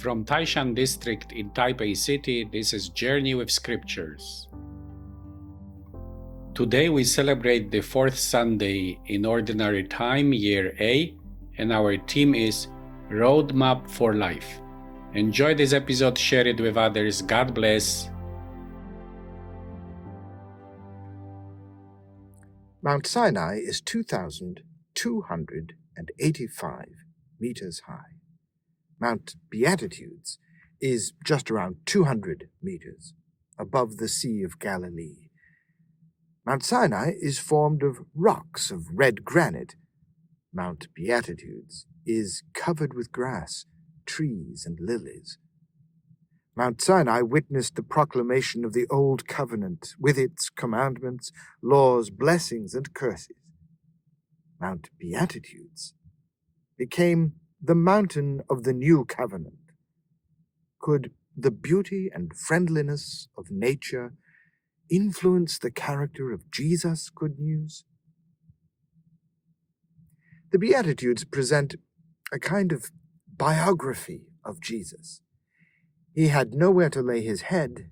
From Taishan district in Taipei City, this is Journey with Scriptures. Today we celebrate the fourth Sunday in Ordinary Time, Year A, and our theme is Roadmap for Life. Enjoy this episode, share it with others. God bless. Mount Sinai is 2,285 meters high. Mount Beatitudes is just around 200 meters above the Sea of Galilee. Mount Sinai is formed of rocks of red granite. Mount Beatitudes is covered with grass, trees, and lilies. Mount Sinai witnessed the proclamation of the Old Covenant with its commandments, laws, blessings, and curses. Mount Beatitudes became the mountain of the New Covenant. Could the beauty and friendliness of nature influence the character of Jesus' good news? The Beatitudes present a kind of biography of Jesus. He had nowhere to lay his head.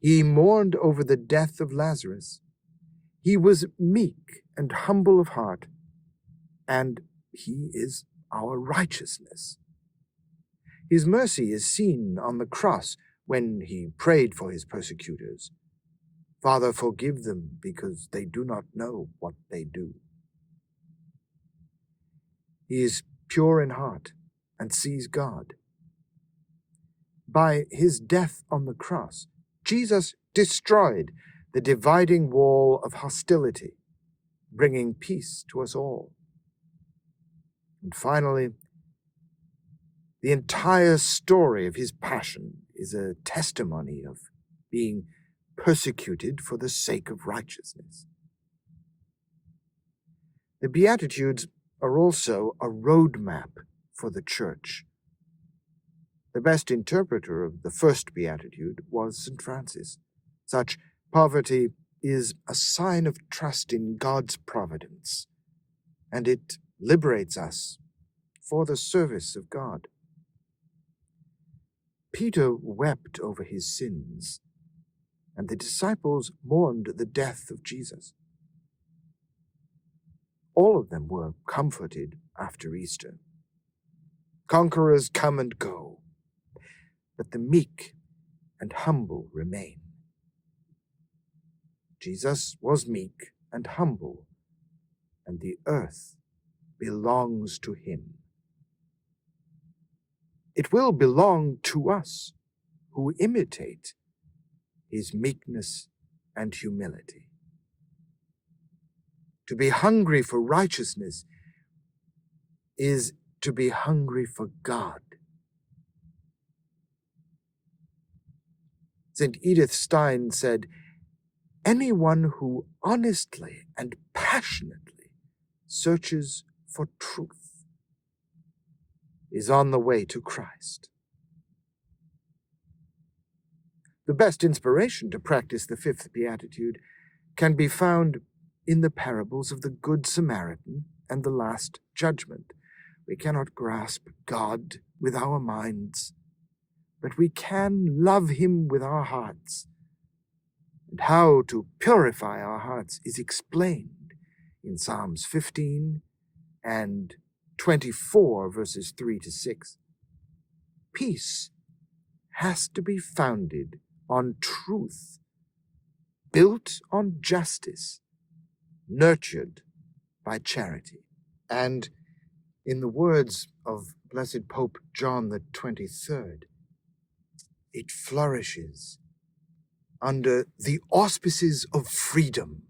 He mourned over the death of Lazarus. He was meek and humble of heart, and he is our righteousness. His mercy is seen on the cross when he prayed for his persecutors. Father, forgive them because they do not know what they do. He is pure in heart and sees God. By his death on the cross, Jesus destroyed the dividing wall of hostility, bringing peace to us all. And finally, the entire story of his passion is a testimony of being persecuted for the sake of righteousness. The Beatitudes are also a roadmap for the church. The best interpreter of the first Beatitude was St. Francis. Such poverty is a sign of trust in God's providence, and it liberates us for the service of God. Peter wept over his sins, and the disciples mourned the death of Jesus. All of them were comforted after Easter. Conquerors come and go, but the meek and humble remain. Jesus was meek and humble, and the earth belongs to him. It will belong to us who imitate his meekness and humility. To be hungry for righteousness is to be hungry for God. St. Edith Stein said, "Anyone who honestly and passionately searches for truth is on the way to Christ." The best inspiration to practice the fifth Beatitude can be found in the parables of the Good Samaritan and the Last Judgment. We cannot grasp God with our minds, but we can love him with our hearts. And how to purify our hearts is explained in Psalms 15 and 24, verses 3 to 6. Peace has to be founded on truth, built on justice, nurtured by charity. And in the words of Blessed Pope John the 23rd, it flourishes under the auspices of freedom.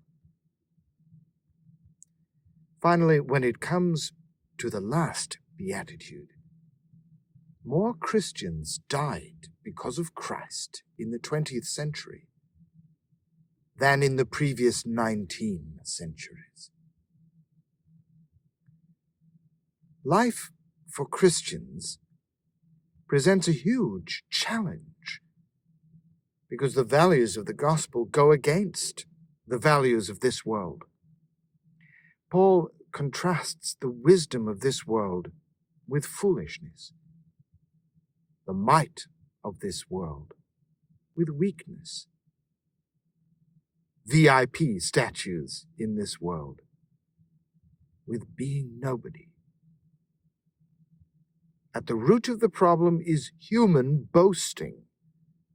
Finally, when it comes to the last Beatitude, more Christians died because of Christ in the 20th century than in the previous 19 centuries. Life for Christians presents a huge challenge because the values of the gospel go against the values of this world. Paul contrasts the wisdom of this world with foolishness. the might of this world with weakness, VIP statues in this world with being nobody. At the root of the problem is human boasting.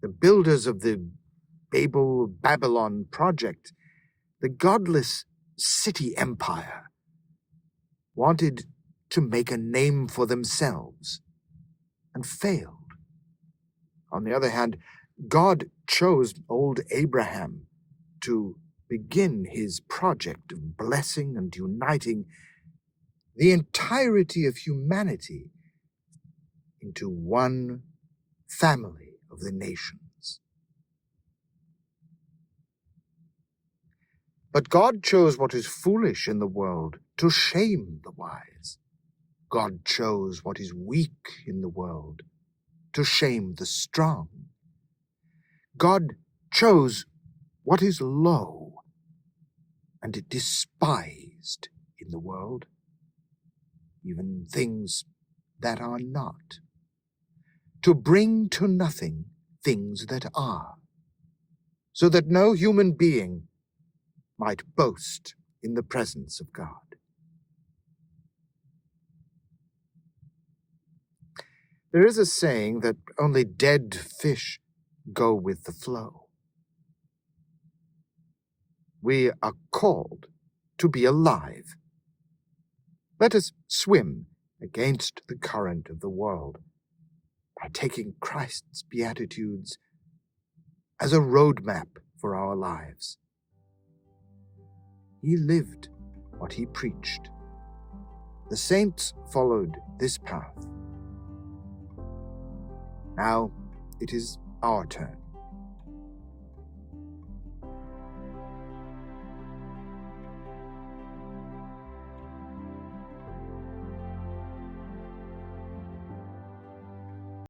The builders of the Babylon project, the godless city empire, wanted to make a name for themselves and failed. On the other hand, God chose old Abraham to begin his project of blessing and uniting the entirety of humanity into one family of the nations. But God chose what is foolish in the world to shame the wise. God chose what is weak in the world to shame the strong. God chose what is low and despised in the world, even things that are not, to bring to nothing things that are, so that no human being might boast in the presence of God. There is a saying that only dead fish go with the flow. We are called to be alive. Let us swim against the current of the world by taking Christ's Beatitudes as a roadmap for our lives. He lived what he preached. The saints followed this path. Now it is our turn.